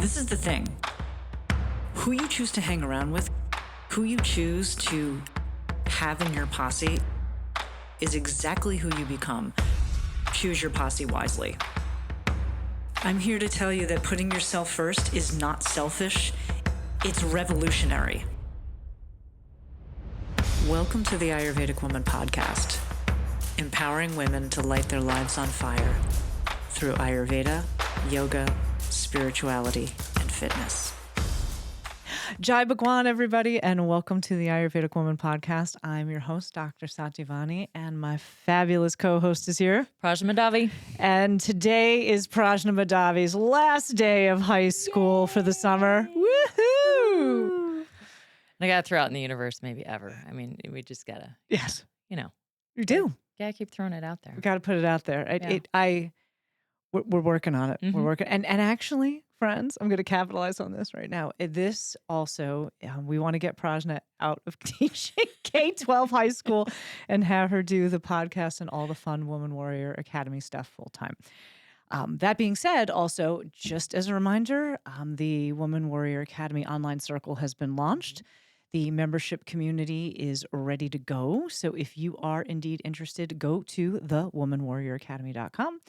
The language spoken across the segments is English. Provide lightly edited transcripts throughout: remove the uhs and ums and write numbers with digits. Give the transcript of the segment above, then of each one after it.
This is the thing. Who you choose to hang around with, who you choose to have in your posse, is exactly who you become. Choose your posse wisely. I'm here to tell you that putting yourself first is not selfish, it's revolutionary. Welcome to the Ayurvedic Woman Podcast, empowering women to light their lives on fire through Ayurveda, yoga, spirituality, and fitness. Jai Bhagwan, everybody, and welcome to the Ayurvedic Woman Podcast. I'm your host, Dr. Satyavani, and my fabulous co-host is here, Prajna Madhavi. And today is Prajna Madhavi's last day of high school for the summer. Woohoo! I got to throw out in the universe, maybe ever. I mean, we just got to, Yes, you do. Got to keep throwing it out there. We got to put it out there. We're working on it. Mm-hmm. We're working, and actually, friends, I'm going to capitalize on this right now. This also, we want to get Prajna out of teaching K-12 high school and have her do the podcast and all the fun Woman Warrior Academy stuff full time. That being said, also, just as a reminder, the Woman Warrior Academy online circle has been launched. The membership community is ready to go. So if you are indeed interested, go to thewomanwarrioracademy.com.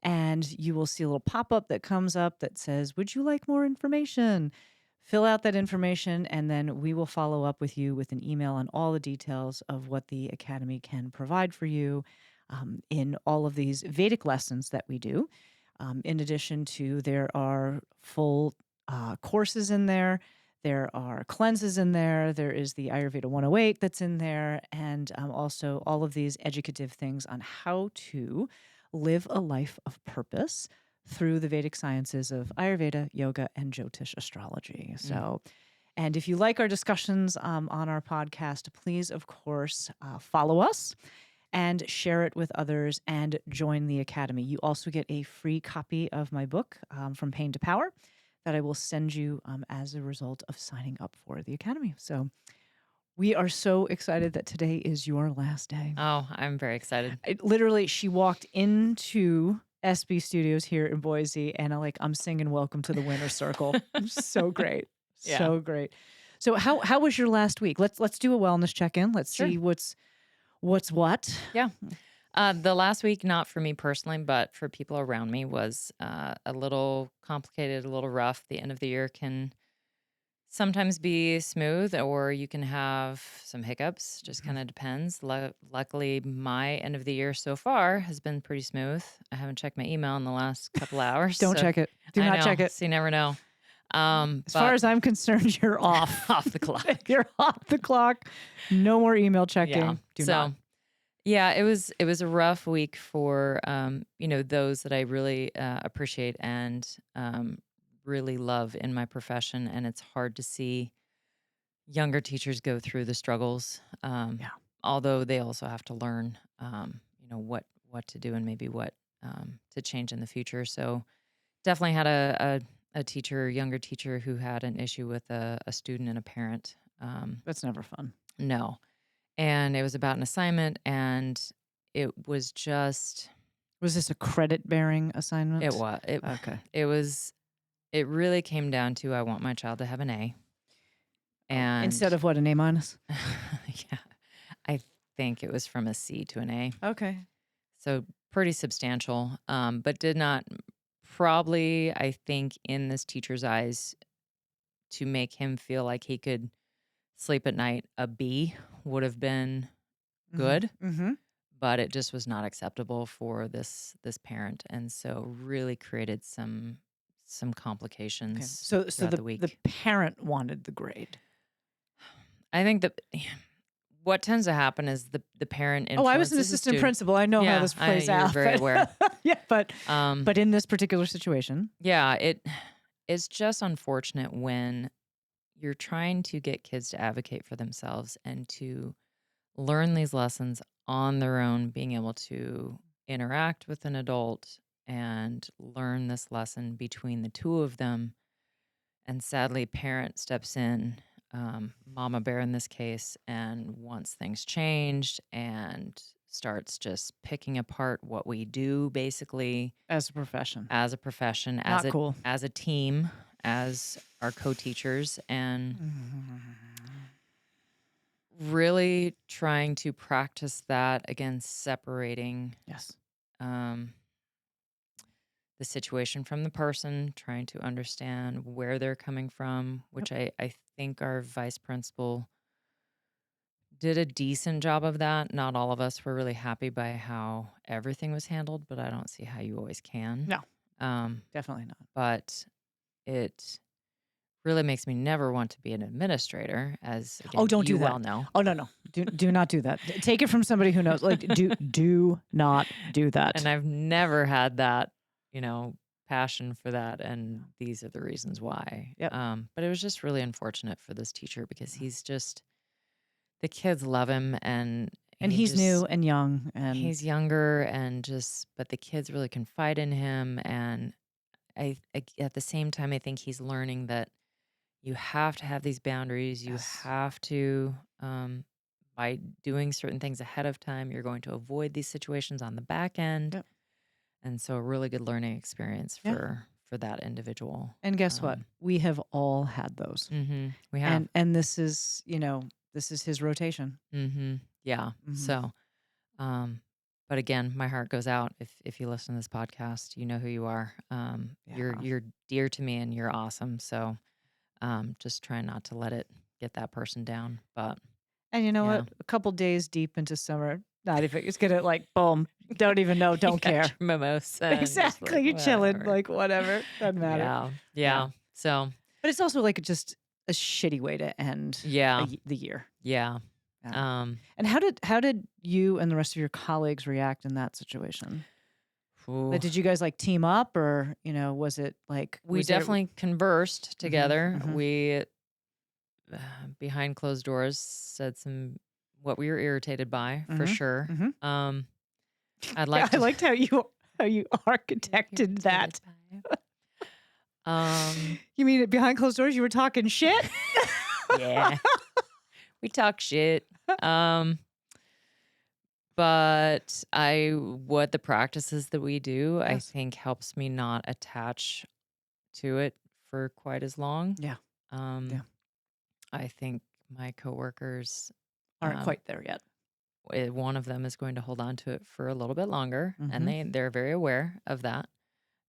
And you will see a little pop-up that comes up that says, would you like more information? Fill out that information, and then we will follow up with you with an email on all the details of what the Academy can provide for you in all of these Vedic lessons that we do. In addition to, there are full courses in there. There are cleanses in there. There is the Ayurveda 108 that's in there, and also all of these educative things on how to live a life of purpose through the Vedic sciences of Ayurveda, yoga, and Jyotish astrology. So, and if you like our discussions on our podcast, please, of course, follow us and share it with others and join the Academy. You also get a free copy of my book, From Pain to Power, that I will send you as a result of signing up for the Academy. So we are so excited that today is your last day. Oh, I'm very excited. Literally, she walked into SB Studios here in Boise, and I'm singing "Welcome to the Winner's Circle." So great, Yeah. so great. So how was your last week? Let's do a wellness check-in. Let's Sure. see what's what. Yeah. The last week, not for me personally, but for people around me, was a little complicated, a little rough. The end of the year can sometimes be smooth, or you can have some hiccups. Just kind of depends. Luckily, my end of the year so far has been pretty smooth. I haven't checked my email in the last couple hours. Don't check it. Do not check it. So you never know. As far as I'm concerned, you're off. off the clock. You're off the clock. No more email checking. Yeah. Do not. Yeah, it was a rough week for those that I really appreciate and really love in my profession, and it's hard to see younger teachers go through the struggles. Although they also have to learn, what to do and maybe what to change in the future. So definitely had a younger teacher who had an issue with a student and a parent. That's never fun. No. And it was about an assignment, and it was just... Was this a credit-bearing assignment? It was. Okay. It really came down to, I want my child to have an A. And Instead of what, an A minus? yeah, I think it was from a C to an A. Okay. So pretty substantial, but did not probably, I think, in this teacher's eyes, to make him feel like he could sleep at night, a B would have been good, Mm-hmm. but it just was not acceptable for this parent, and so really created some complications. Okay. So throughout the week. the parent wanted the grade. I think that what tends to happen is the parent influences I was an the assistant student. principal. I know how this plays you're out. very aware. Yeah, but in this particular situation, Yeah, it's just unfortunate when you're trying to get kids to advocate for themselves and to learn these lessons on their own, being able to interact with an adult and learn this lesson between the two of them. And sadly, parent steps in, mama bear in this case, and wants things changed and starts just picking apart what we do, basically as a profession, as a profession, Not cool. as a team, as our co-teachers and really trying to practice that against separating Yes. um, the situation from the person, trying to understand where they're coming from, which I think our vice principal did a decent job of that. Not all of us were really happy by how everything was handled, but I don't see how you always can. No, Um, definitely not. but it really makes me never want to be an administrator, as Oh, again, don't you do that. well know. Oh, no. Do not do that. Take it from somebody who knows. Like, do not do that. And I've never had that, passion for that. And these are the reasons why. Yep. But it was just really unfortunate for this teacher because he's just, the kids love him and he's new and young and he's younger and but the kids really confide in him. And I at the same time, I think he's learning that you have to have these boundaries. You Yes. have to, by doing certain things ahead of time, you're going to avoid these situations on the back end. Yep. And so a really good learning experience Yeah. for that individual. And guess what? We have all had those. We have. And this is, this is his rotation. Yeah. So, but again, my heart goes out if you listen to this podcast. You know who you are. You're dear to me and you're awesome. So, just try not to let it get that person down. But And you know yeah. what? A couple days deep into summer, not even it's gonna like boom. Don't even know. Don't You got care. your mimosa. and just Exactly. like, You're chilling. whatever. Like whatever. Doesn't matter. Yeah. Yeah. So But it's also like just a shitty way to end yeah. the year. Yeah. Yeah. And how did you and the rest of your colleagues react in that situation? Like, did you guys like team up, or was it like we definitely conversed together. mhm. We behind closed doors said what we were irritated by for sure. I'd like I liked how you architected that. You mean behind closed doors? You were talking shit. Yeah, we talk shit. But what the practices that we do, I Yes. think helps me not attach to it for quite as long. Yeah. Yeah. I think my coworkers Aren't quite there yet. one of them is going to hold on to it for a little bit longer, Mhm. and they're very aware of that,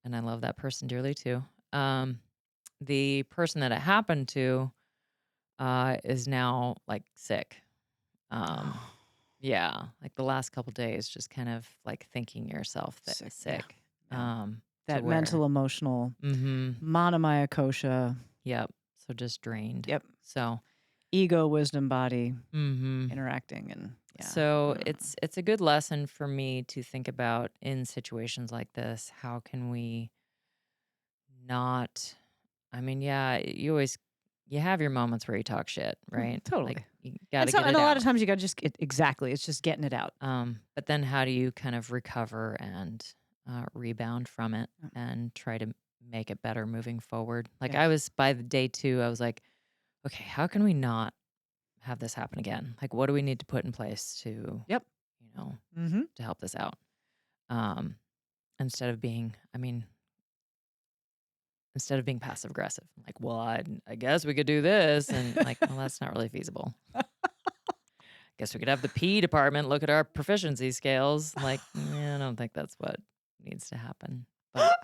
and I love that person dearly too. The person that it happened to is now like sick. Yeah, like the last couple days, just kind of like thinking yourself that sick. Yeah. To That where- mental, emotional, Anandamaya Kosha, Yep. So just drained. Yep. So ego, wisdom, body interacting, and So it's a good lesson for me to think about in situations like this. How can we not? I mean, yeah, you have your moments where you talk shit, right? Totally. Like you got to and get it a lot out. of times you got to just exactly. It's just getting it out. But then how do you kind of recover and rebound from it and try to make it better moving forward? Like I was by the day 2, I was like, okay, how can we not have this happen again? Like, what do we need to put in place to, to help this out? Instead of being passive aggressive, like, well, I guess we could do this, and like, well, that's not really feasible. Guess we could have the P department look at our proficiency scales. Like, I don't think that's what needs to happen. But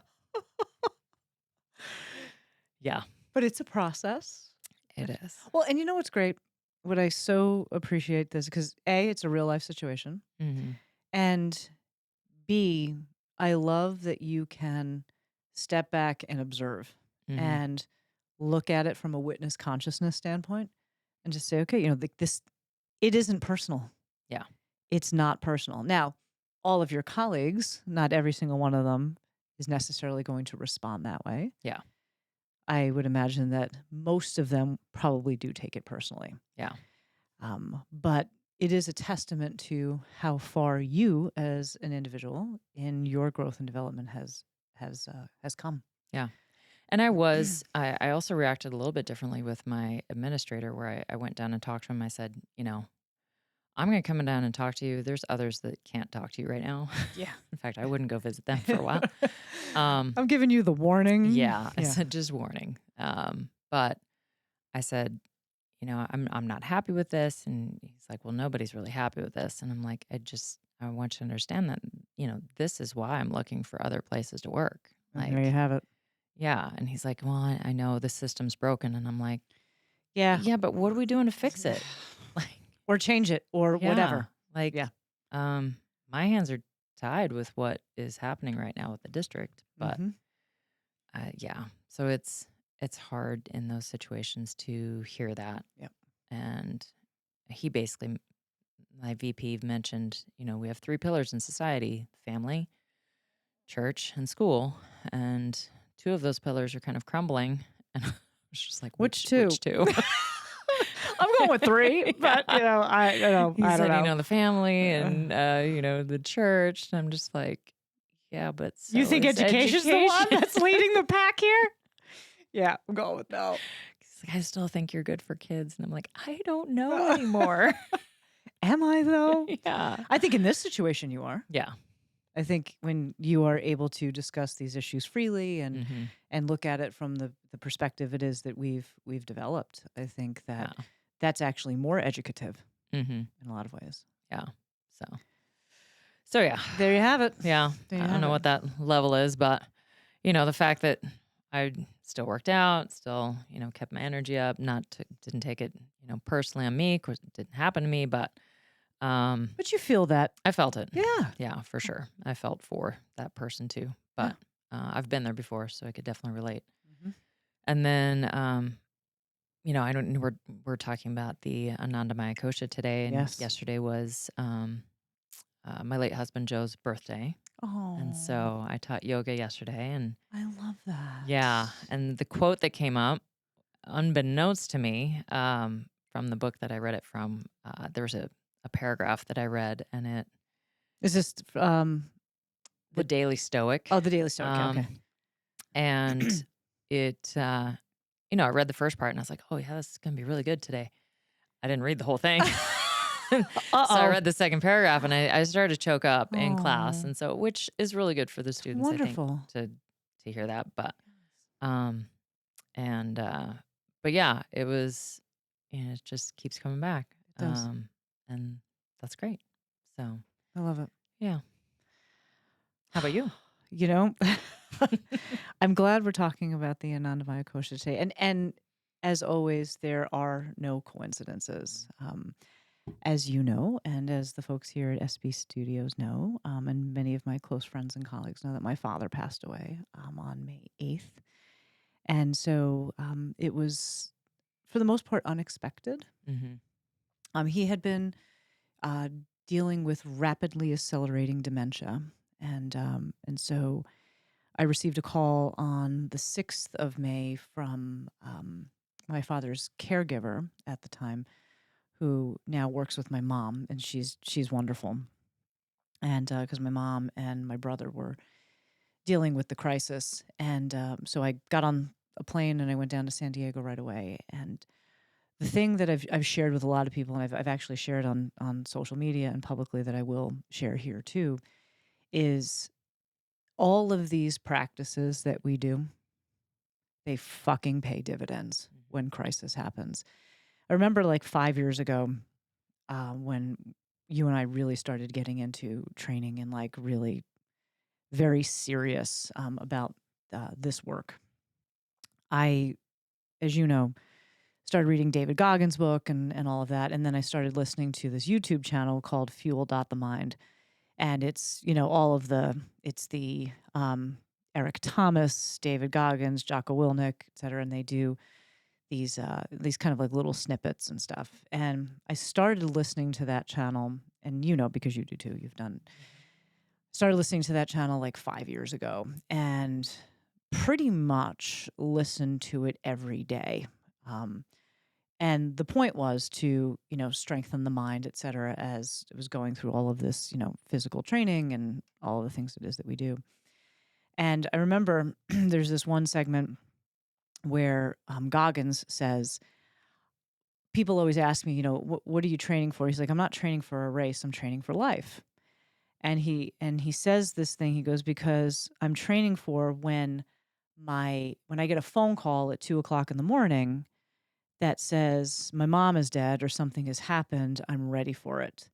yeah, But it's a process. it is. Well, and you know what's great? What I so appreciate this because A, it's a real life situation, and B, I love that you can step back and observe and look at it from a witness consciousness standpoint and just say, okay, it isn't personal. Yeah. It's not personal. Now, all of your colleagues, not every single one of them is necessarily going to respond that way. Yeah. I would imagine that most of them probably do take it personally. Yeah. But it is a testament to how far you as an individual in your growth and development has come. Yeah. And I also reacted a little bit differently with my administrator where I went down and talked to him. I said, I'm going to come down and talk to you. There's others that can't talk to you right now. Yeah. In fact, I wouldn't go visit them for a while. I'm giving you the warning. Yeah. I said, just warning. But I said, I'm not happy with this. And he's like, well, nobody's really happy with this. And I'm like, I want you to understand that, this is why I'm looking for other places to work. And there you Like, have it. yeah. And he's like, well, I know the system's broken. And I'm like, Yeah. yeah, but what are we doing to fix it? Like, Or change it or yeah, whatever. like, Yeah. my hands are tied with what is happening right now with the district. But Mhm. yeah, so it's hard in those situations to hear that. Yep. And he basically, my VP mentioned, we have 3 pillars in society: family, church, and school. And 2 of those pillars are kind of crumbling. And I was just like, Which which 2? 2? I'm going with 3, but Yeah. I He don't said, know. the family and, the church. And I'm just like, yeah, but You so think is education's the one education. that's leading the pack here? Yeah, I'm going with no. He's like, I still think you're good for kids. And I'm like, I don't know anymore. Am I though? Yeah. I think in this situation you are. Yeah. I think when you are able to discuss these issues freely and Mm-hmm. and look at it from the perspective it is that we've developed, I think that Yeah. that's actually more educative Mm-hmm. in a lot of ways. Yeah. So yeah. There you have it. Yeah. There I you don't have know it. what that level is, but the fact that I still worked out, still, kept my energy up, didn't take it, personally on me, 'cause it didn't happen to me, but But you feel that. I felt it. Yeah. Yeah, for sure. I felt for that person too, but I've been there before, so I could definitely relate. Mhm. And then, I don't. We're talking about the Anandamaya Kosha today, and Yes. yesterday was my late husband Joe's birthday, and Oh, so I taught yoga yesterday, and I love that. yeah, and the quote that came up, unbeknownst to me, from the book that I read it from, there was a paragraph that I read, and it Is this the Daily Stoic. the Daily Stoic? Okay. And it, I read the first part and I was like, oh, yeah, this is going to be really good today. I didn't read the whole thing. So I read the second paragraph and I started to choke up in class. Oh. And so, which is really good for the students, Wonderful. I think, to hear that. But, and, but yeah, it was, it just keeps coming back. It does. And that's great. So, I love it. yeah. How about you? I'm glad we're talking about the Anandamaya Kosha today. And as always, there are no coincidences. As you know, and as the folks here at SB Studios know, and many of my close friends and colleagues know, that my father passed away on May 8th. And so it was, for the most part, unexpected. Mm-hmm. He had been dealing with rapidly accelerating dementia. And so I received a call on the 6th of May from my father's caregiver at the time, who now works with my mom, and she's wonderful. And because my mom and my brother were dealing with the crisis, and so I got on a plane and I went down to San Diego right away. And the thing that I've shared with a lot of people, and I've actually shared on social media and publicly, that I will share here too, is all of these practices that we do, they fucking pay dividends when crisis happens. I remember like 5 years ago, when you and I really started getting into training and like really very serious about this work. I, as you know, started reading David Goggins' book and all of that. And then I started listening to this YouTube channel called Fuel the Mind. And it's, it's the Eric Thomas, David Goggins, Jocko Willink, et cetera. And they do these kind of like little snippets and stuff. And I started listening to that channel, and because you do too, started listening to that channel like 5 years ago, and pretty much listened to it every day. And the point was to, strengthen the mind, et cetera, as it was going through all of this, physical training and all of the things it is that we do. And I remember there's this one segment where Goggins says, people always ask me, what are you training for? He's like, I'm not training for a race, I'm training for life. And he says this thing, he goes, because I'm training for when when I get a phone call at 2 o'clock in the morning that says my mom is dead or something has happened, I'm ready for it.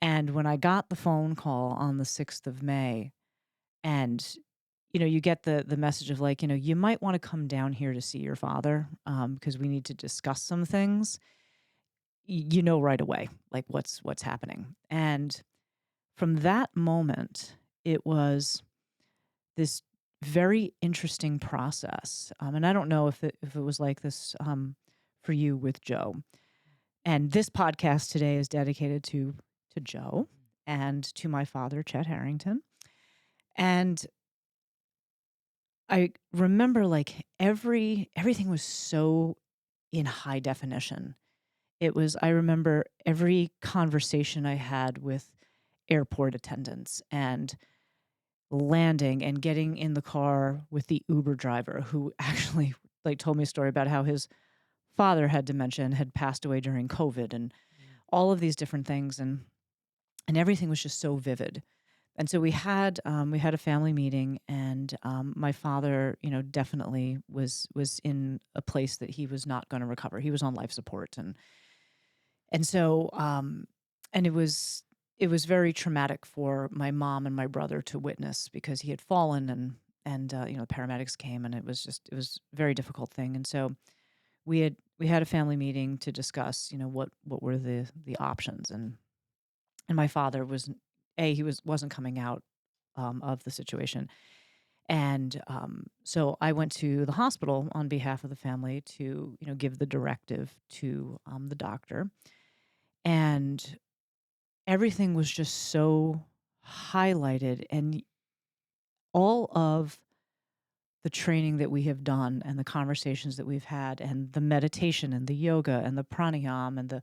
And when I got the phone call on the 6th of May, and you get the message of like, you might want to come down here to see your father, because we need to discuss some things. You know right away like what's happening. And from that moment, it was this very interesting process. And I don't know if it was like this for you with Joe. And this podcast today is dedicated to Joe and to my father, Chet Harrington. And I remember like everything was so in high definition. I remember every conversation I had with airport attendants and landing and getting in the car with the Uber driver who actually like told me a story about how his father had dementia and had passed away during COVID and all of these different things, and everything was just so vivid. And so we had a family meeting, and my father, definitely was in a place that he was not going to recover. He was on life support, and so and it was very traumatic for my mom and my brother to witness because he had fallen, and the paramedics came, and it was a very difficult thing. And so we had a family meeting to discuss, what were the options, and my father wasn't coming out of the situation. And so I went to the hospital on behalf of the family to, give the directive to the doctor. And everything was just so highlighted. And all of the training that we have done and the conversations that we've had and the meditation and the yoga and the pranayama and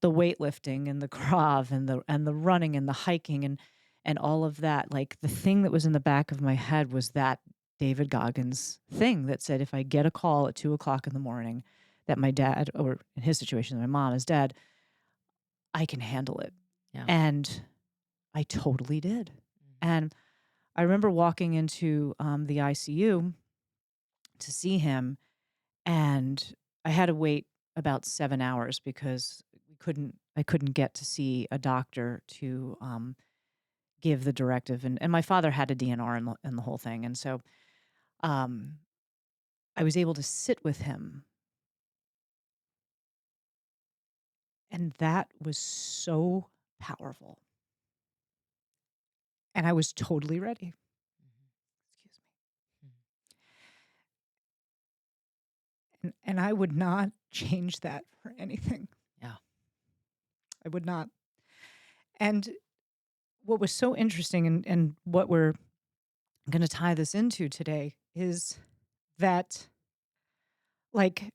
the weightlifting and the krav and the running and the hiking and all of that, like the thing that was in the back of my head was that David Goggins thing that said if I get a call at 2 o'clock in the morning that my dad, or in his situation, my mom is dead, I can handle it. Yeah. And I totally did. And I remember walking into the ICU to see him, and I had to wait about 7 hours because I couldn't get to see a doctor to give the directive, and my father had a DNR in the whole thing, and so um, I was able to sit with him, and that was so powerful, and I was totally ready. Excuse me. And I would not change that for anything. Yeah. I would not. And what was so interesting, and what we're going to tie this into today, is that, like,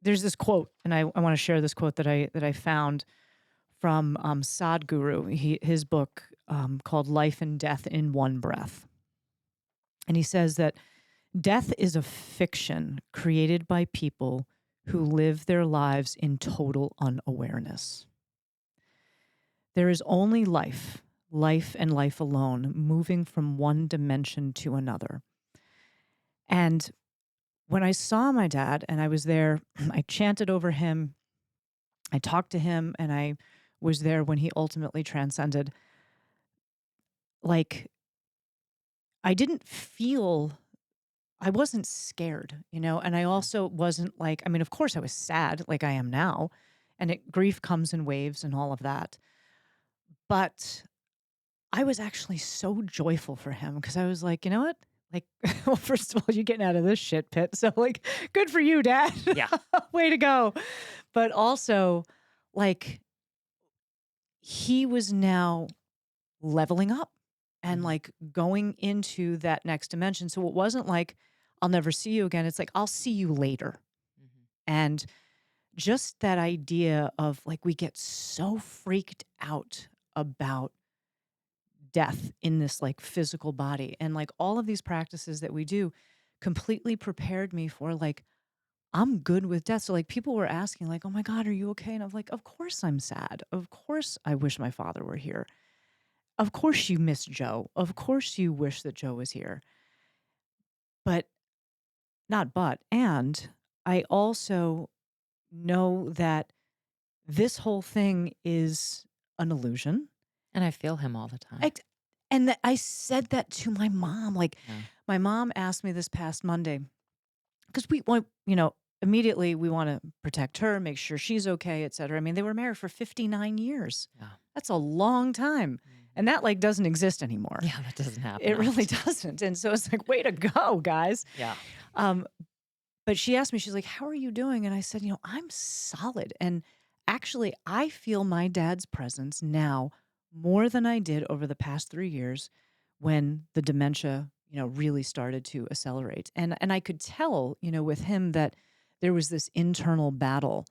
there's this quote, and I want to share this quote that I found from Sadhguru, his book called Life and Death in One Breath. And he says that death is a fiction created by people who live their lives in total unawareness. There is only life, life and life alone, moving from one dimension to another. And when I saw my dad and I was there, I chanted over him, I talked to him, and I was there when he ultimately transcended. Like, I didn't feel, I wasn't scared, and I also wasn't like, I mean, of course I was sad like I am now, and grief comes in waves and all of that. But I was actually so joyful for him because I was like, you know what? Like, well, first of all, you're getting out of this shit pit. So, like, good for you, Dad. Yeah. Way to go. But also, like, he was now leveling up and like going into that next dimension. So it wasn't like, I'll never see you again. It's like, I'll see you later. And just that idea of like, we get so freaked out about death in this like physical body, and like all of these practices that we do completely prepared me for like, I'm good with death. So like people were asking like, oh my God, are you okay? And I'm like, of course I'm sad. Of course I wish my father were here. Of course you miss Joe. Of course you wish that Joe was here. But and I also know that this whole thing is an illusion. And I feel him all the time. Ex- And that I said that to my mom. Like, Yeah. my mom asked me this past Monday, because we want, immediately we want to protect her, make sure she's okay, et cetera. I mean, they were married for 59 years. Yeah. That's a long time. And that like doesn't exist anymore. Yeah, that doesn't happen. It really often. doesn't. And so it's like, way to go, guys. Yeah. Um, but she asked me, she's like, how are you doing? And I said, I'm solid. And actually, I feel my dad's presence now more than I did over the past 3 years when the dementia, really started to accelerate. And I could tell, with him that there was this internal battle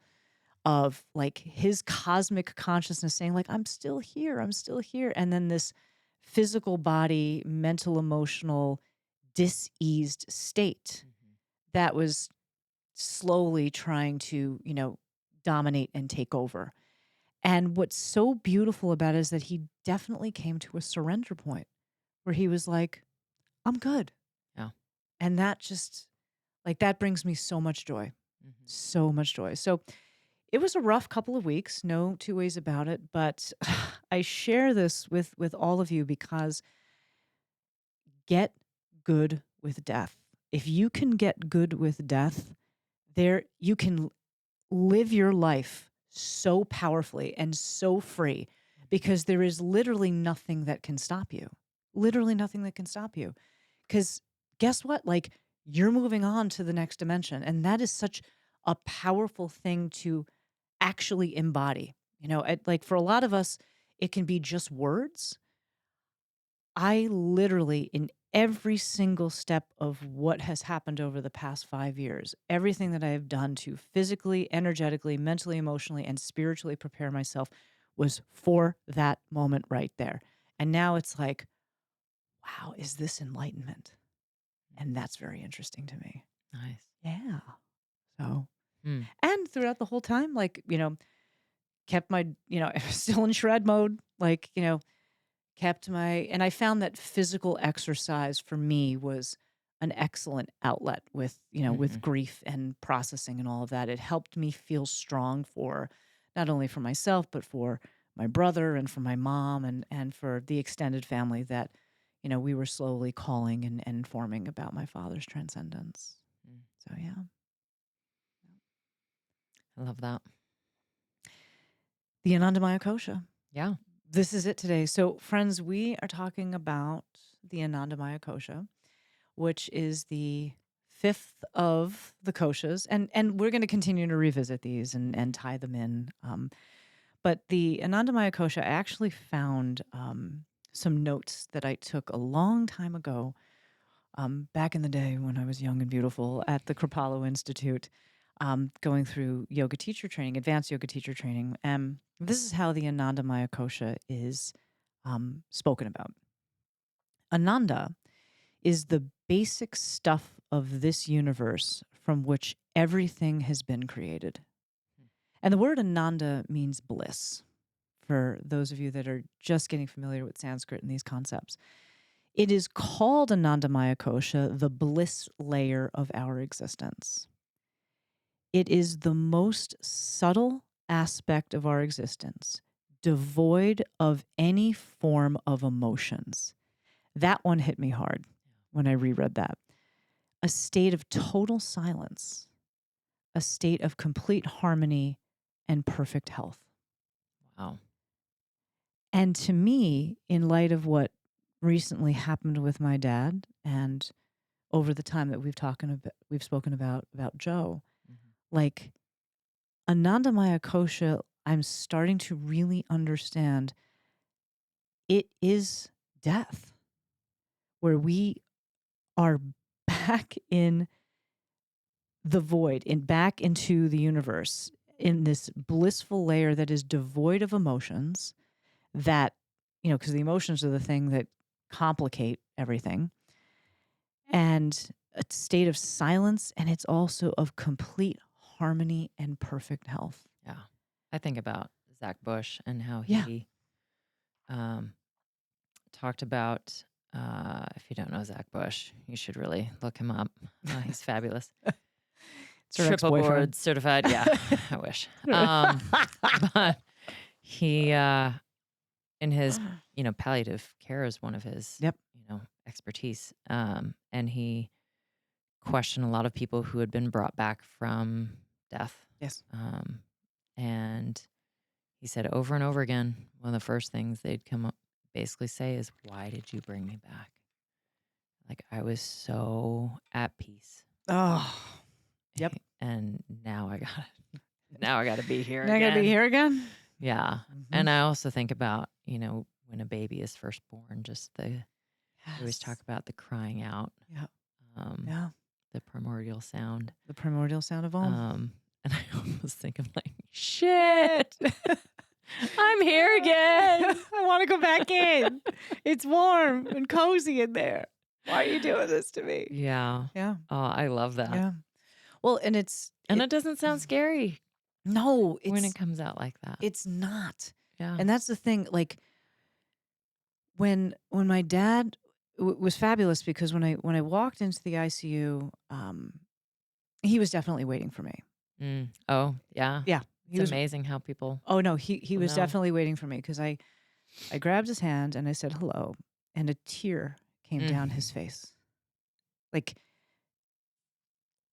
of like his cosmic consciousness saying, like, I'm still here, I'm still here. And then this physical body, mental, emotional, diseased state that was slowly trying to, dominate and take over. And what's so beautiful about it is that he definitely came to a surrender point where he was like, I'm good. Yeah. And that just, like, that brings me so much joy, so much joy. So it was a rough couple of weeks, no two ways about it. But I share this with all of you because get good with death. If you can get good with death, there you can live your life so powerfully and so free because there is literally nothing that can stop you. Literally nothing that can stop you. Because guess what? Like, you're moving on to the next dimension. And that is such a powerful thing to actually embody. Like for a lot of us, it can be just words. I literally, in every single step of what has happened over the past 5 years, everything that I have done to physically, energetically, mentally, emotionally, and spiritually prepare myself was for that moment right there. And now it's like, wow, is this enlightenment? And that's very interesting to me. Nice. Yeah. So, Hmm. and throughout the whole time, like, kept my, still in shred mode, like, and I found that physical exercise for me was an excellent outlet with, with grief and processing and all of that. It helped me feel strong for not only for myself, but for my brother and for my mom and for the extended family that, we were slowly calling and informing about my father's transcendence. So, yeah. I love that. The Anandamaya Kosha. Yeah. This is it today. So, friends, we are talking about the Anandamaya Kosha, which is the fifth of the koshas. And we're going to continue to revisit these and tie them in. But the Anandamaya Kosha, I actually found some notes that I took a long time ago, back in the day when I was young and beautiful at the Kripalu Institute, going through yoga teacher training, advanced yoga teacher training. This is how the Anandamaya Kosha is spoken about. Ananda is the basic stuff of this universe from which everything has been created. And the word Ananda means bliss, for those of you that are just getting familiar with Sanskrit and these concepts. It is called Anandamaya Kosha, the bliss layer of our existence. It is the most subtle aspect of our existence, devoid of any form of emotions. That one hit me hard when I reread that. A state of total silence, a state of complete harmony and perfect health. Wow. And to me, in light of what recently happened with my dad and over the time that we've spoken about Joe, like Anandamaya Kosha, I'm starting to really understand it is death, where we are back in the void, back into the universe, in this blissful layer that is devoid of emotions, that, because the emotions are the thing that complicate everything, and a state of silence, and it's also of complete harmony and perfect health. Yeah. I think about Zach Bush and how Yeah. he talked about If you don't know Zach Bush, you should really look him up. He's fabulous. It's her Triple board ex-boyfriend. certified. Yeah, I wish. But he, in his, palliative care is one of his, Yep. expertise. And he questioned a lot of people who had been brought back from death. Yes. And he said over and over again, one of the first things they'd come up basically say is, "Why did you bring me back?" Like, I was so at peace. Oh, yep. And now I gotta be here Now I gotta be again. here again. Yeah. Mhm. And I also think about, when a baby is first born, just we always talk Yes. about the crying out, Yeah. um, Yeah. the primordial sound. The primordial sound of all. And I almost think of like, shit, I'm here again. I want to go back in. It's warm and cozy in there. Why are you doing this to me? Yeah. Yeah. Oh, I love that. Yeah. Well, and it doesn't sound scary no, when it comes out like that. it's not. Yeah. And that's the thing. Like when my dad was fabulous, because when I walked into the ICU, he was definitely waiting for me. Oh, yeah. Yeah. It's amazing how people. Oh no, he was know. definitely waiting for me, because I grabbed his hand and I said hello, and a tear came down his face. Like,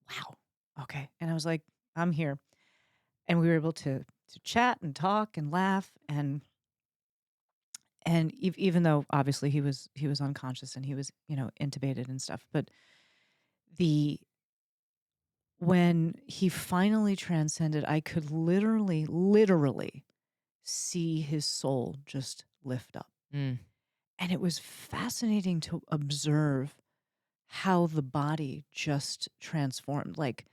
wow. Okay. And I was like, I'm here. And we were able to chat and talk and laugh, and even though obviously he was unconscious and he was, intubated and stuff, but when he finally transcended, I could literally see his soul just lift up. Mm. And it was fascinating to observe how the body just transformed. Like,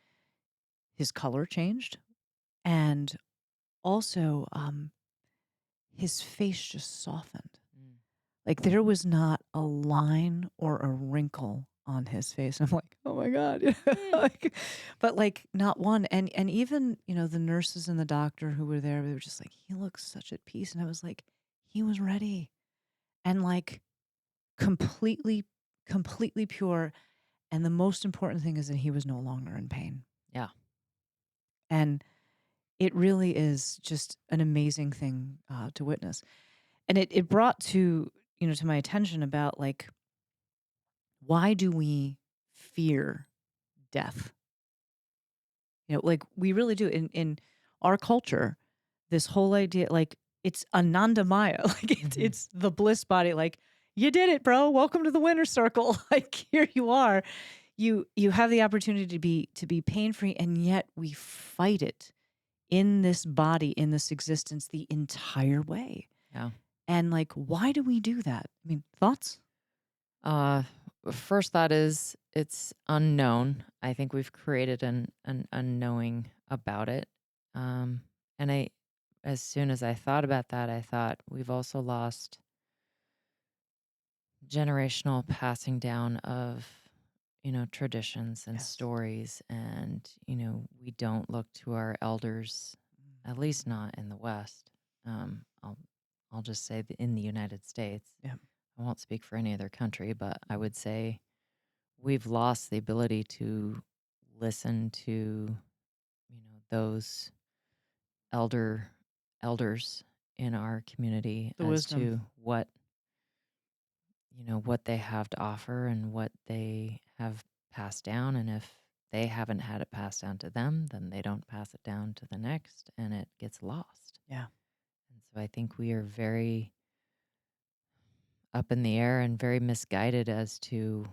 his color changed, and also his face just softened. Like, there was not a line or a wrinkle on his face. I'm like, oh my God. But like, not one. And even, the nurses and the doctor who were there, they were just like, he looks such at peace. And I was like, he was ready. And like, completely pure. And the most important thing is that he was no longer in pain. Yeah. And it really is just an amazing thing to witness. And it brought to my attention about, like, why do we fear death? Like, we really do. In our culture, this whole idea, like, it's Anandamaya, like it's the bliss body. Like, you did it, bro. Welcome to the winner's circle. Like, here you are. You have the opportunity to be pain free, and yet we fight it in this body, in this existence, the entire way. Yeah. And like, why do we do that? I mean, thoughts? First thought is it's unknown. I think we've created an unknowing about it. And as soon as I thought about that, I thought we've also lost generational passing down of, traditions and Yes. stories. And, we don't look to our elders, at least not in the West. I'll just say in the United States. Yeah. I won't speak for any other country, but I would say we've lost the ability to listen to, those elders in our community The as wisdom. to what, what they have to offer and what they have passed down. And if they haven't had it passed down to them, then they don't pass it down to the next, and it gets lost. Yeah. And so I think we are very up in the air and very misguided as to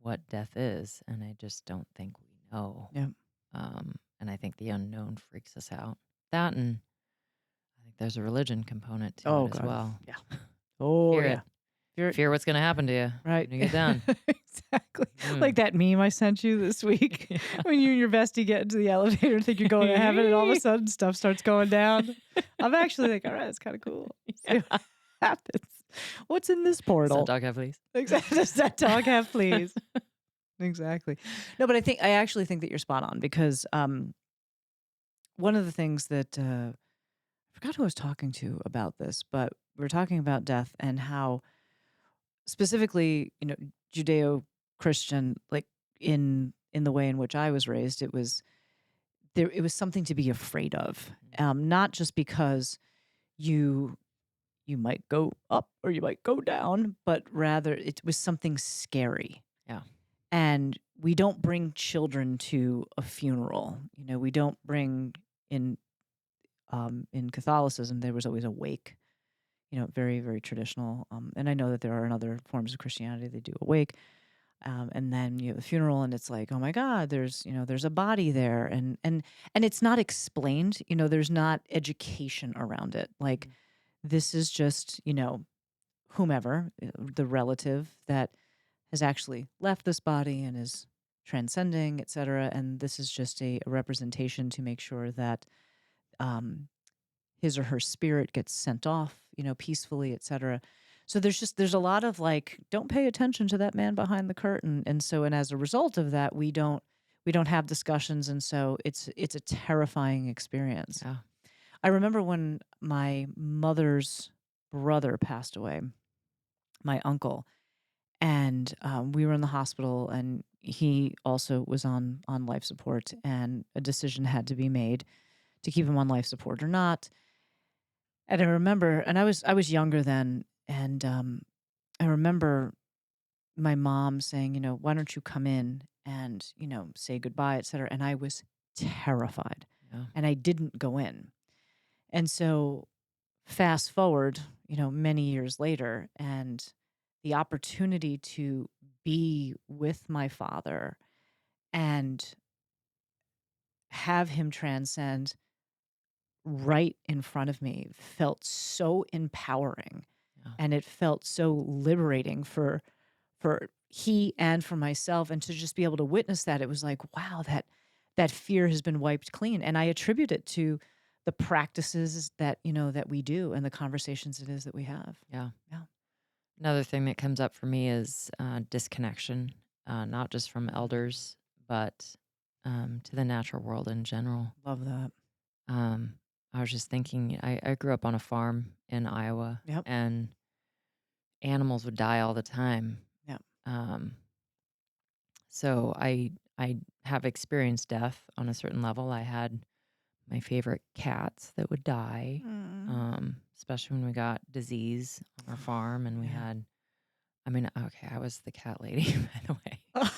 what death is, and I just don't think we know. Yeah. And I think the unknown freaks us out. That, and I think there's a religion component to it as well. Yeah. Oh, Fear yeah. it. Fear what's going to happen to you Right. when you get done. Exactly. Like that meme I sent you this week when you and your bestie get into the elevator and think you're going to heaven, and all of a sudden stuff starts going down. I'm actually like, all right, it's kind of cool. See what happens. What's in this portal? Does that dog have fleas? Exactly. Does that dog have fleas? Exactly. No, but I actually think that you're spot on, because one of the things that I forgot who I was talking to about this, but we were talking about death and how specifically, Judeo-Christian, like in the way in which I was raised, it was something to be afraid of. Not just because you might go up or you might go down, but rather it was something scary. Yeah. And we don't bring children to a funeral. We don't bring in Catholicism, there was always a wake. Very, very traditional. And I know that there are in other forms of Christianity they do a wake. And then you have the funeral, and it's like, oh my God, there's a body there, and it's not explained. There's not education around it. Like, this is just whomever, the relative that has actually left this body and is transcending, etc. And this is just a representation to make sure that um, his or her spirit gets sent off, peacefully, etc. So there's a lot of like, don't pay attention to that man behind the curtain, and as a result of that, we don't have discussions, and so it's a terrifying experience. Yeah. I remember when my mother's brother passed away, my uncle, and we were in the hospital, and he also was on life support, and a decision had to be made to keep him on life support or not. And I remember, and I was younger then, and I remember my mom saying, why don't you come in and say goodbye, etc. And I was terrified, Yeah. and I didn't go in. And so, fast forward, many years later, and the opportunity to be with my father and have him transcend right in front of me felt so empowering. Yeah. And it felt so liberating for he and for myself, and to just be able to witness that. It was like, wow, that fear has been wiped clean. And I attribute it to the practices that that we do, and the conversations it is that we have. Yeah. Yeah. Another thing that comes up for me is disconnection, not just from elders, but to the natural world in general. Love that. I was just thinking, I grew up on a farm in Iowa, Yep. and animals would die all the time. Yep. So I have experienced death on a certain level. I had my favorite cats that would die, especially when we got disease on our farm, and we Yeah. had. I mean, okay, I was the cat lady, by the way.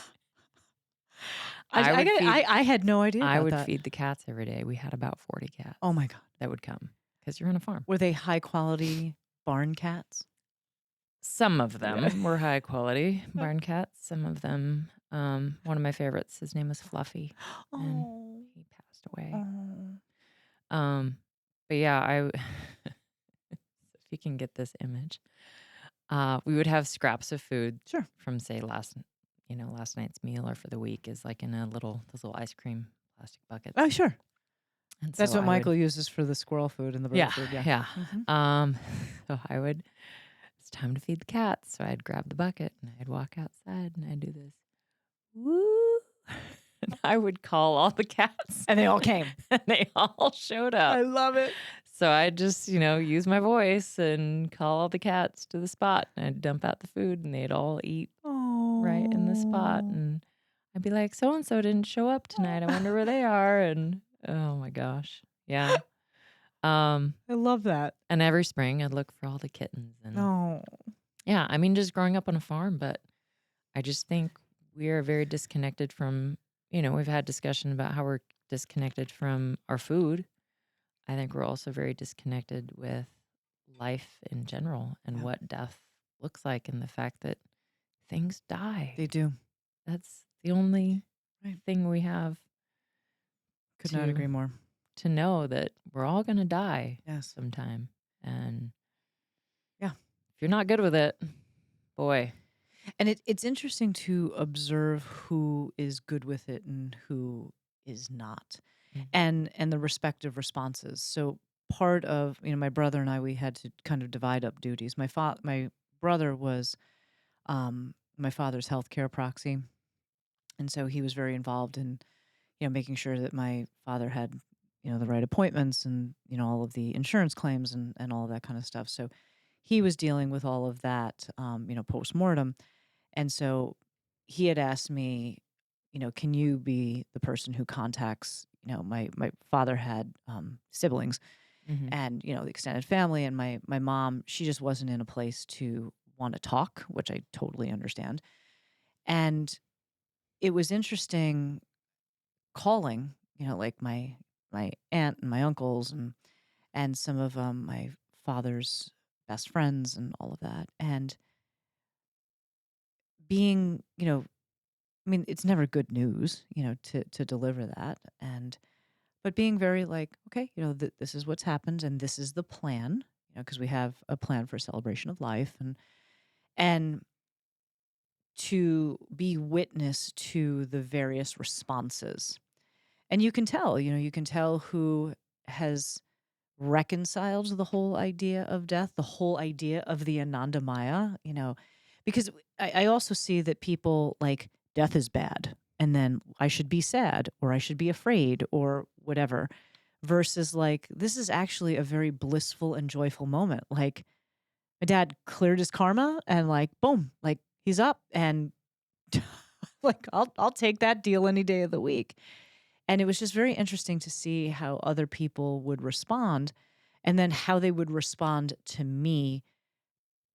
I had no idea I about would that. feed the cats every day. We had about 40 cats Oh my God. that would come because you're on a farm. Were they high quality barn cats? Some of them were high quality barn cats. Some of them, one of my favorites, his name was Fluffy, and Oh. he passed away. Oh. But yeah, if you can get this image, we would have scraps of food Sure. from, say, last night's meal or for the week, is like in those little ice cream plastic buckets. Oh, sure. And That's so what Michael uses for the squirrel food and the bird Yeah, food. Yeah. yeah. Mhm. So it's time to feed the cats. So I'd grab the bucket and I'd walk outside and I'd do this, woo, and I would call all the cats, And they all came. and they all showed up. I love it. So I'd just, use my voice and call all the cats to the spot, and I'd dump out the food, and they'd all eat Oh. right in the spot. And I'd be like, so and so didn't show up tonight. I wonder where they are. And oh my gosh, yeah. I love that. And every spring I'd look for all the kittens. And Oh. yeah, I mean, just growing up on a farm, but I just think we are very disconnected from, we've had discussion about how we're disconnected from our food. I think we're also very disconnected with life in general and what death looks like, and the fact that things die. They do. That's the only Right. thing we have Could not agree more. to know, that we're all going to die Yes. sometime. And Yeah. if you're not good with it, boy. And it's interesting to observe who is good with it and who is not, and the respective responses. So part of my brother and I, we had to kind of divide up duties. My brother was my father's healthcare proxy, and so he was very involved in making sure that my father had the right appointments, and all of the insurance claims, and all of that kind of stuff. So he was dealing with all of that, post-mortem. And so he had asked me, can you be the person who contacts, my father had siblings Mhm. and, the extended family, and my mom, she just wasn't in a place to want to talk, which I totally understand. And it was interesting calling, like my aunt and my uncles and some of my father's best friends and all of that. And being, I mean, it's never good news, to deliver that. But being very like, okay, this is what's happened and this is the plan, because we have a plan for celebration of life, and to be witness to the various responses. And you can tell who has reconciled the whole idea of death, the whole idea of the Anandamaya, because I also see that people like death is bad and then I should be sad or I should be afraid or whatever, versus like this is actually a very blissful and joyful moment. Like my dad cleared his karma and like boom, like he's up and like I'll take that deal any day of the week. And it was just very interesting to see how other people would respond and then how they would respond to me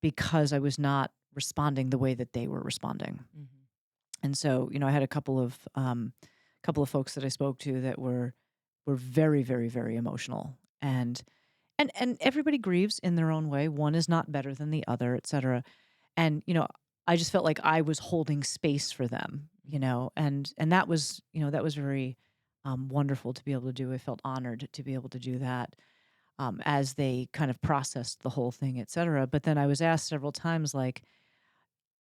because I was not responding the way that they were responding. Mhm. And so, I had a couple of folks that I spoke to that were very, very, very emotional. And everybody grieves in their own way. One is not better than the other, et cetera. And, I just felt like I was holding space for them, and that was very wonderful to be able to do. I felt honored to be able to do that as they kind of processed the whole thing, et cetera. But then I was asked several times, like,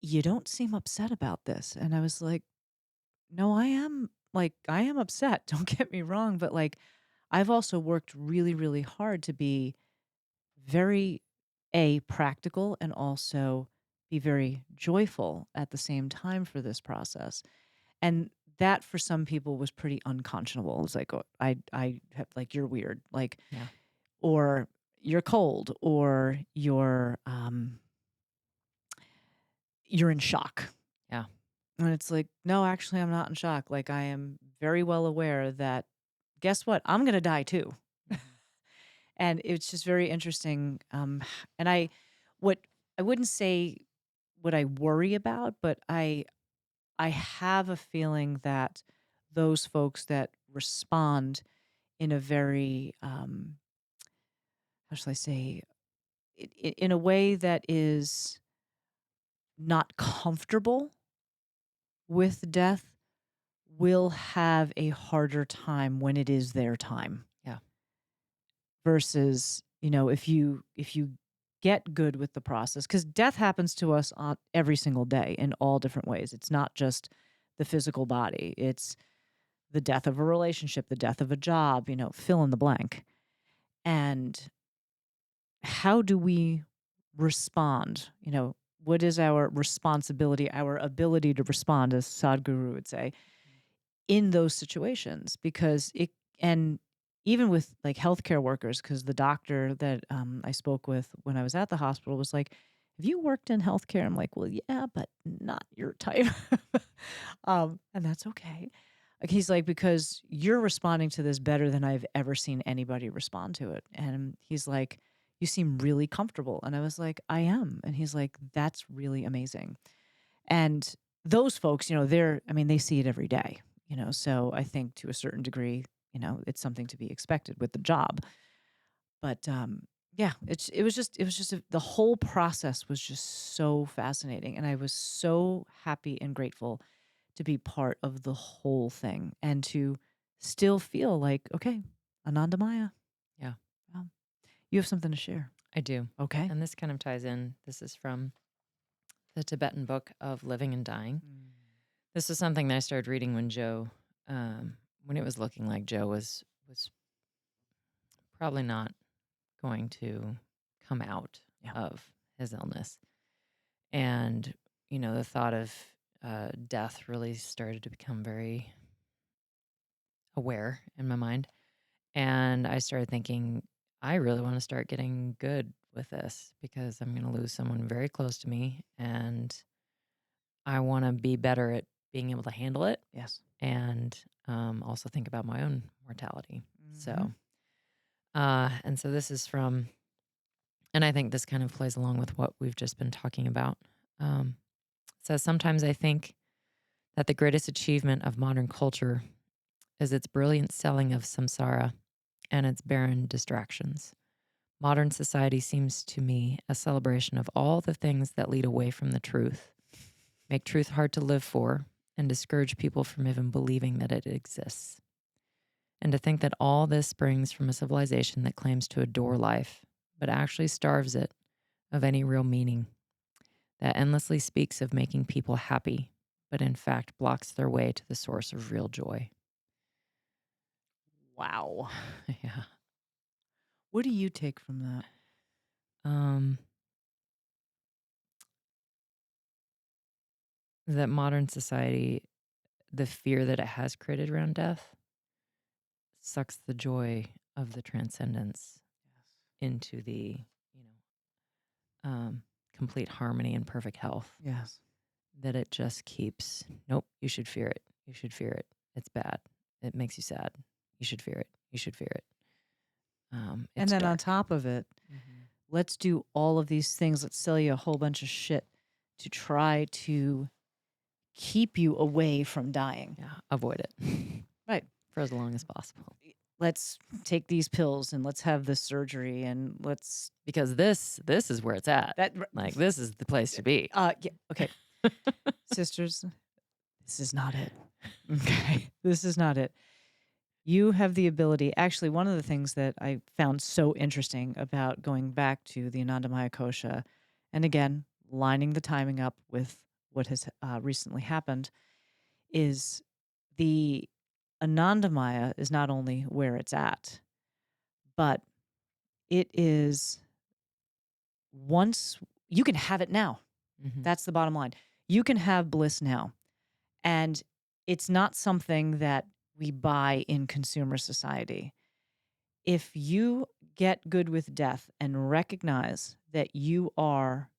you don't seem upset about this. And I was like, no, I am upset. Don't get me wrong. But like, I've also worked really, really hard to be very practical and also be very joyful at the same time for this process. And that for some people was pretty unconscionable. It's like, oh, I have like, you're weird, like, Yeah. or you're cold, or you're in shock. Yeah. And it's like, no, actually, I'm not in shock. Like, I am very well aware that, guess what? I'm going to die too. Mhm. And it's just very interesting. And what I wouldn't say what I worry about, but I have a feeling that those folks that respond in a very, how shall I say, in a way that is not comfortable with death will have a harder time when it is their time. Yeah. Versus, if you get good with the process, because death happens to us on every single day in all different ways. It's not just the physical body. It's the death of a relationship, the death of a job, fill in the blank. And how do we respond? What is our responsibility, our ability to respond, as Sadhguru would say, in those situations? Because and even with like healthcare workers, because the doctor that I spoke with when I was at the hospital was like, have you worked in healthcare? I'm like, well, yeah, but not your type. And that's okay. Like, he's like, because you're responding to this better than I've ever seen anybody respond to it. And he's like, you seem really comfortable. And I was like, I am. And he's like, that's really amazing. And those folks, they see it every day, so I think to a certain degree, it's something to be expected with the job. But yeah, the whole process was just so fascinating. And I was so happy and grateful to be part of the whole thing and to still feel like, okay, Anandamaya. Yeah. um, you have something to share. I do. Okay. And this kind of ties in. This is from the Tibetan book of Living and Dying. This is something that I started reading when when it was looking like Joe was probably not going to come out Yeah. of his illness. And, the thought of death really started to become very aware in my mind. And I started thinking, I really want to start getting good with this because I'm going to lose someone very close to me, and I want to be better at being able to handle it Yes. and also think about my own mortality. Mhm. And so this is from, and I think this kind of plays along with what we've just been talking about. It says, sometimes I think that the greatest achievement of modern culture is its brilliant selling of samsara and its barren distractions. Modern society seems to me a celebration of all the things that lead away from the truth, make truth hard to live for, and discourage people from even believing that it exists. And to think that all this springs from a civilization that claims to adore life, but actually starves it of any real meaning, that endlessly speaks of making people happy, but in fact blocks their way to the source of real joy. Wow. Yeah. What do you take from that? Um, that modern society, the fear that it has created around death, sucks the joy of the transcendence into the, complete harmony and perfect health. Yes. That it just keeps, nope, you should fear it. You should fear it. It's bad. It makes you sad. You should fear it. You should fear it. And It's then on dark. top of it, Mhm. let's do all of these things. Let's sell you a whole bunch of shit to try to keep you away from dying. Yeah, avoid it Right. for as long as possible. Let's take these pills and let's have this surgery and let's Because this is where it's at. that Like, this is the place to be. yeah, okay. Sisters, this is not it. Okay. This is not it. You have the ability. Actually, one of the things that I found so interesting about going back to the Anandamaya Kosha, and again, lining the timing up with what has recently happened, is the Anandamaya is not only where it's at, but it is once you can have it now. Mhm. That's the bottom line. You can have bliss now. And it's not something that we buy in consumer society. If you get good with death and recognize that you are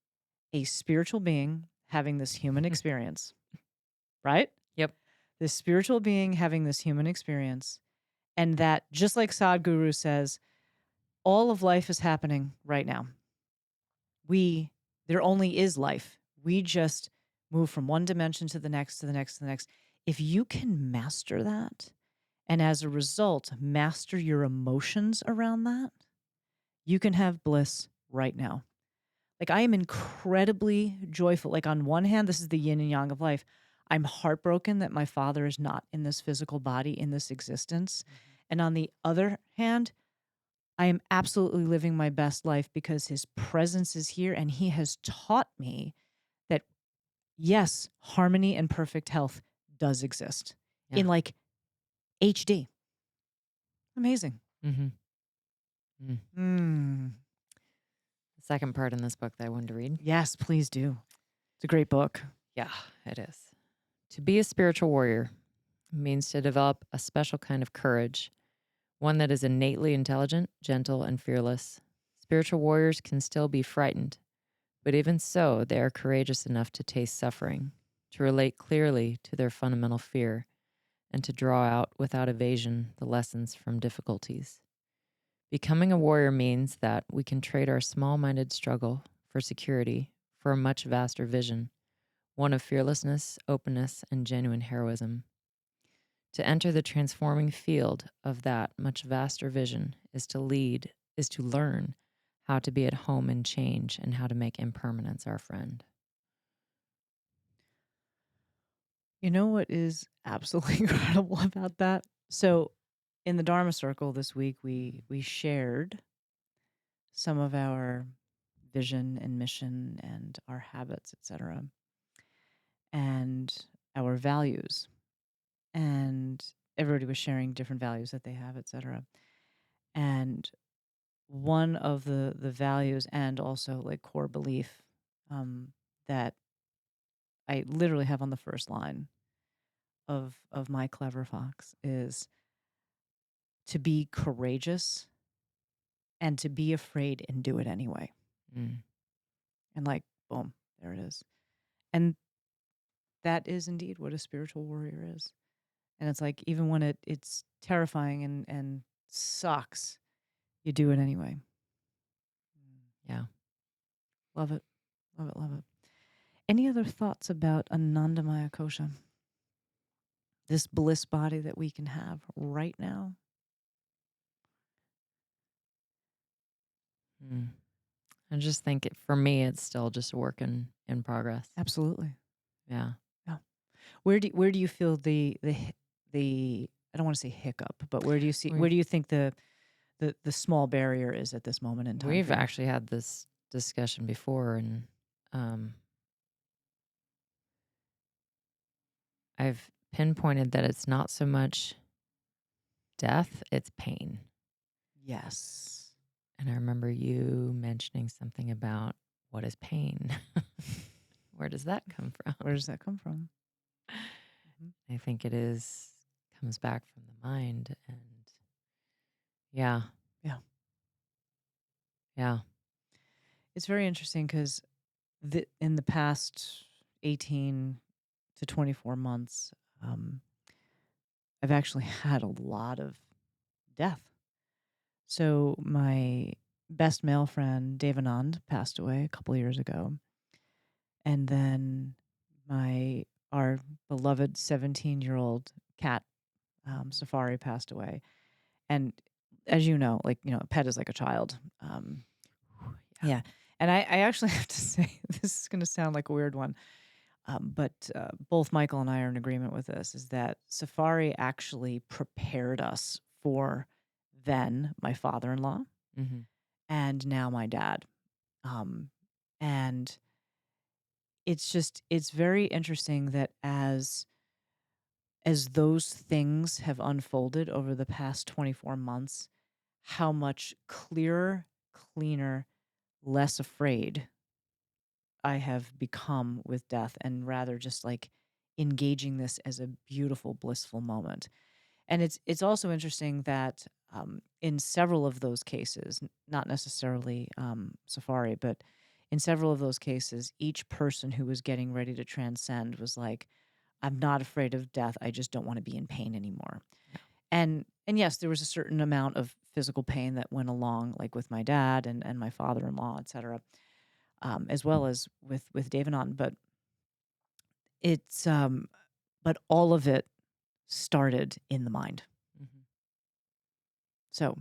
a spiritual being having this human experience, right? Yep. This spiritual being having this human experience, and that just like Sadhguru says, all of life is happening right now. There only is life. We just move from one dimension to the next, to the next, to the next. If you can master that, and as a result, master your emotions around that, you can have bliss right now. Like, I am incredibly joyful. Like, on one hand, this is the yin and yang of life. I'm heartbroken that my father is not in this physical body, in this existence. And on the other hand, I am absolutely living my best life because his presence is here and he has taught me that, yes, harmony and perfect health does exist Yeah. in like HD. Amazing. Mhm. Mm. Mm. The second part in this book that I wanted to read. Yes, please do. It's a great book. Yeah, it is. To be a spiritual warrior means to develop a special kind of courage, one that is innately intelligent, gentle, and fearless. Spiritual warriors can still be frightened, but even so, they are courageous enough to taste suffering, to relate clearly to their fundamental fear, and to draw out without evasion the lessons from difficulties. Becoming a warrior means that we can trade our small-minded struggle for security for a much vaster vision, one of fearlessness, openness, and genuine heroism. To enter the transforming field of that much vaster vision is to learn how to be at home in change and how to make impermanence our friend. You know what is absolutely incredible about that? So, in the Dharma Circle this week, we shared some of our vision and mission and our habits, etc., and our values. And everybody was sharing different values that they have, etc. And one of the values and also like core belief that I literally have on the first line of my clever fox is to be courageous and to be afraid and do it anyway. Mm. And like, boom, there it is. And that is indeed what a spiritual warrior is. And it's like, even when it's terrifying and sucks, you do it anyway. Yeah. Love it. Love it. Love it. Any other thoughts about Anandamaya Kosha? This bliss body that we can have right now? Mm. I just think for me, it's still just a work in progress. Absolutely. Yeah. Yeah. Where do you feel the I don't want to say hiccup, but where do you think the small barrier is at this moment in time? We've for you? actually had this discussion before, and I've pinpointed that it's not so much death, it's pain. Yes. And I remember you mentioning something about what is pain? Where does that come from? Where does that come from? I think comes back from the mind. And yeah. Yeah. Yeah. It's very interesting because in the past 18 to 24 months, I've actually had a lot of death. So my best male friend, Dave Anand, passed away a couple of years ago. And then our beloved 17-year-old cat, Safari, passed away. And as you know, a pet is like a child. Yeah. And I actually have to say, this is going to sound like a weird one, but both Michael and I are in agreement with this, is that Safari actually prepared us for then my father-in-law Mm-hmm. and now my dad. And it's very interesting that as those things have unfolded over the past 24 months, how much clearer, cleaner, less afraid I have become with death, and rather just like engaging this as a beautiful, blissful moment. And it's also interesting that in several of those cases, not necessarily Safari, but in several of those cases, each person who was getting ready to transcend was like, I'm not afraid of death. I just don't want to be in pain anymore. Yeah. And yes, there was a certain amount of physical pain that went along, like with my dad and my father-in-law, et cetera, as well as with Dave and on. But it's but all of it started in the mind. Mm-hmm. So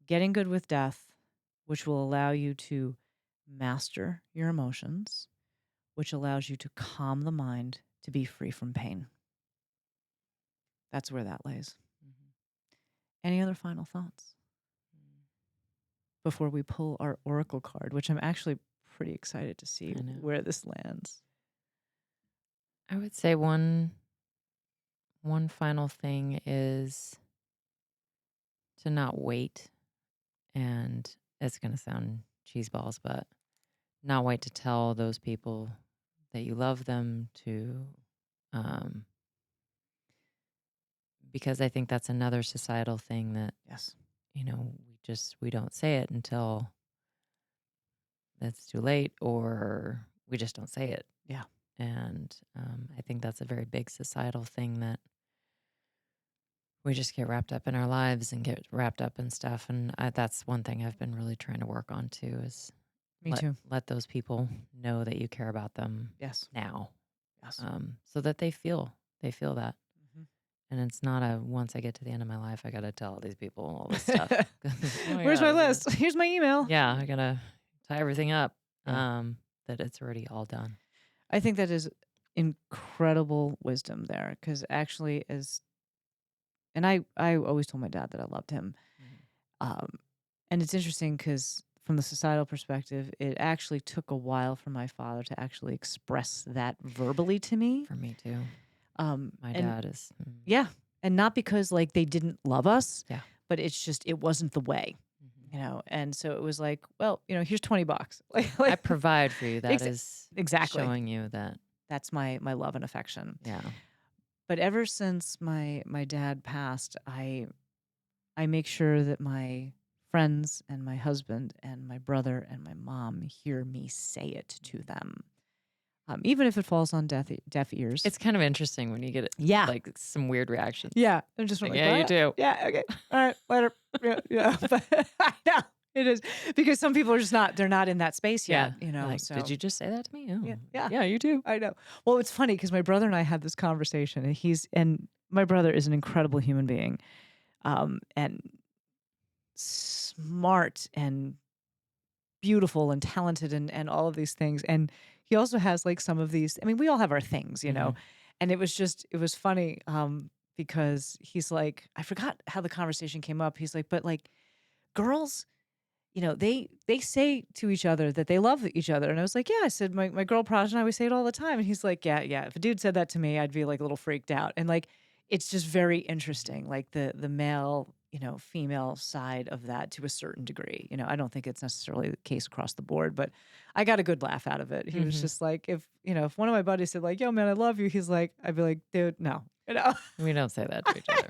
getting good with death, which will allow you to master your emotions, which allows you to calm the mind to be free from pain. That's where that lays. Mm-hmm. Any other final thoughts before we pull our oracle card, which I'm actually pretty excited to see where this lands? I would say one final thing is to not wait, and it's going to sound cheeseballs, but not wait to tell those people that you love them, because I think that's another societal thing that, Yes. we don't say it until it's too late, or we just don't say it. Yeah. And I think that's a very big societal thing that we just get wrapped up in our lives and get wrapped up in stuff. And that's one thing I've been really trying to work on too, is Me too. let those people know that you care about them Yes. now. Yes. So that they feel that. Mm-hmm. And it's not once I get to the end of my life, I got to tell all these people all this stuff. Where's my list? Here's my email. Yeah, I got to tie everything up. Yeah. That it's already all done. I think that is incredible wisdom there, because actually, and I always told my dad that I loved him. Mm-hmm. And it's interesting because from the societal perspective, it actually took a while for my father to actually express that verbally to me. For me too. My And dad is. yeah. And not because like they didn't love us, Yeah. but it's just, it wasn't the way, Mm-hmm. And so it was like, well, here's $20. like I provide for you. That is exactly showing you that. That's my love and affection. Yeah. But ever since my dad passed, I make sure that my friends and my husband and my brother and my mom hear me say it to them, even if it falls on deaf ears. It's kind of interesting when you get Yeah. like some weird reactions. Yeah. They're just like, Yeah, you "What? do. Yeah. Okay. All right. Later." Yeah. But I know it is, because some people are just not, they're not in that space yet, Like, so. did you just say that to me? Oh, Yeah. Yeah. yeah, you do. I know. Well, it's funny because my brother and I had this conversation, and my brother is an incredible human being, and smart and beautiful and talented and all of these things. And he also has like some of these, I mean, we all have our things, Mhm. and it was funny, because he's like, I forgot how the conversation came up. He's like, but like girls, they say to each other that they love each other. And I was like, yeah. I said, my girl Praj and I, we say it all the time. And he's like, yeah. If a dude said that to me, I'd be like a little freaked out. And like, it's just very interesting, like the male, female side of that to a certain degree. I don't think it's necessarily the case across the board, but I got a good laugh out of it. He was Mhm. just like, if one of my buddies said like, yo man, I love you, he's like, I'd be like, dude, no, We don't say that to each other.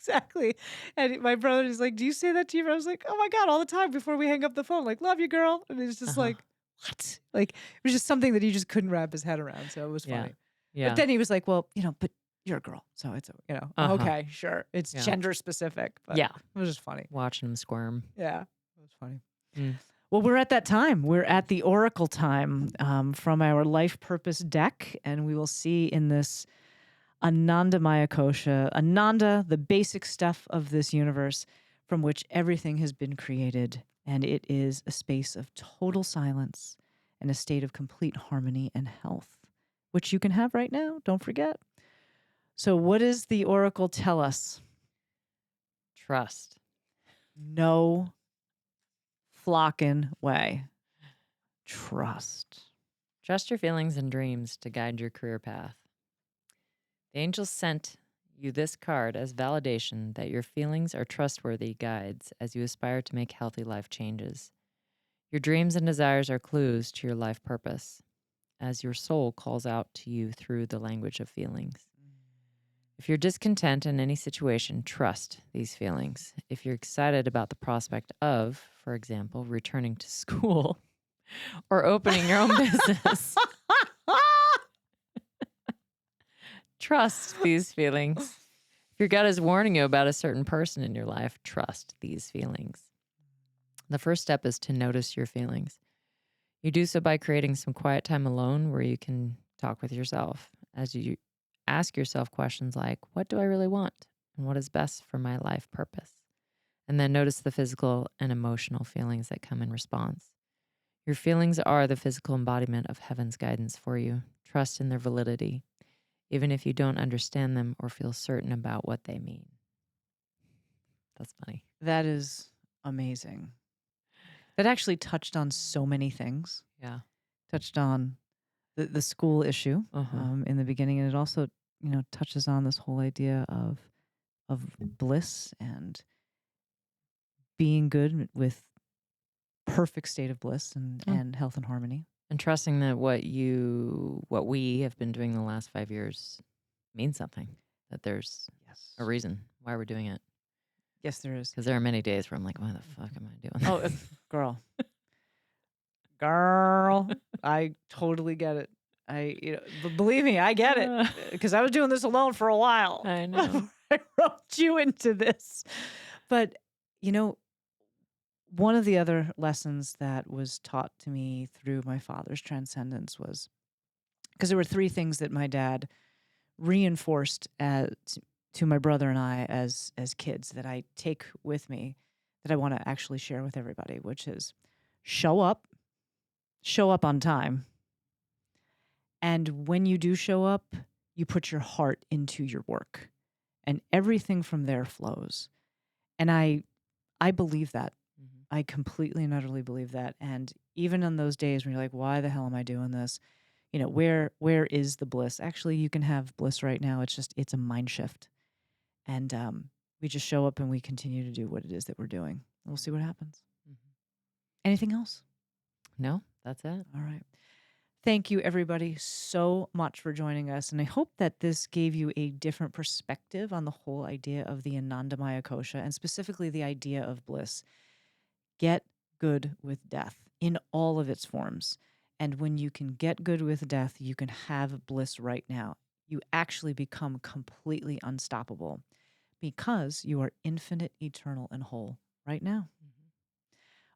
Exactly. And my brother is like, do you say that to you? I was like, oh my God, all the time before we hang up the phone, like, love you, girl. And he's just Uh-huh. like, what? Like, it was just something that he just couldn't wrap his head around. So it was Yeah. funny. Yeah. But then he was like, well, but you're a girl. So it's, Uh-huh. okay, sure. It's Yeah. gender specific. But Yeah. it was just funny. Watching them squirm. Yeah. It was funny. Mm. Well, we're at that time. We're at the oracle time, from our life purpose deck. And we will see in this Anandamaya Kosha, Ananda, the basic stuff of this universe from which everything has been created. And it is a space of total silence and a state of complete harmony and health, which you can have right now. Don't forget. So, what does the oracle tell us? Trust. No flocking way. Trust. Trust your feelings and dreams to guide your career path. The angels sent you this card as validation that your feelings are trustworthy guides as you aspire to make healthy life changes. Your dreams and desires are clues to your life purpose, as your soul calls out to you through the language of feelings. If you're discontent in any situation, trust these feelings. If you're excited about the prospect of, for example, returning to school or opening your own business, trust these feelings. If your gut is warning you about a certain person in your life, trust these feelings. The first step is to notice your feelings. You do so by creating some quiet time alone where you can talk with yourself as you ask yourself questions like, what do I really want? And what is best for my life purpose? And then notice the physical and emotional feelings that come in response. Your feelings are the physical embodiment of heaven's guidance for you. Trust in their validity, even if you don't understand them or feel certain about what they mean. That's funny. That is amazing. That actually touched on so many things. Yeah. Touched on the school issue, in the beginning, and it also, touches on this whole idea of bliss and being good with perfect state of bliss and health and harmony. And trusting that what we have been doing the last 5 years means something, that there's a reason why we're doing it. Yes, there is. Because there are many days where I'm like, why the fuck am I doing Oh, this? girl, I totally get it. But believe me, I get it because I was doing this alone for a while. I know. I roped you into this, but one of the other lessons that was taught to me through my father's transcendence was, because there were three things that my dad reinforced to my brother and I as kids that I take with me, that I want to actually share with everybody, which is show up on time. And when you do show up, you put your heart into your work and everything from there flows. And I believe that. Mhm. I completely and utterly believe that. And even on those days when you're like, why the hell am I doing this? Where is the bliss? Actually, you can have bliss right now. It's a mind shift. And we just show up and we continue to do what it is that we're doing. We'll see what happens. Mhm. Anything else? No, that's it. All right. Thank you, everybody, so much for joining us. And I hope that this gave you a different perspective on the whole idea of the Anandamaya Kosha and specifically the idea of bliss. Get good with death in all of its forms. And when you can get good with death, you can have bliss right now. You actually become completely unstoppable because you are infinite, eternal, and whole right now.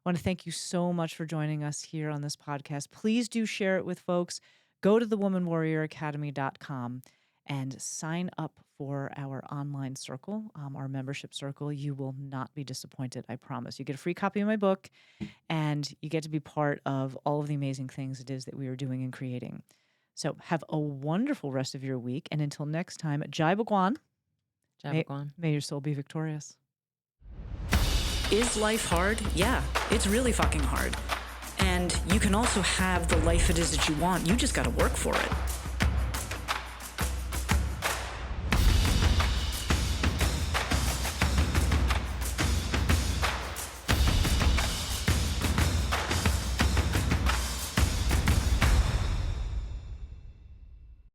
I want to thank you so much for joining us here on this podcast. Please do share it with folks. Go to thewomanwarrioracademy.com and sign up for our online circle, our membership circle. You will not be disappointed, I promise. You get a free copy of my book, and you get to be part of all of the amazing things it is that we are doing and creating. So have a wonderful rest of your week. And until next time, Jai Bhagwan. May your soul be victorious. Is life hard? Yeah, it's really fucking hard. And you can also have the life it is that you want. You just got to work for it.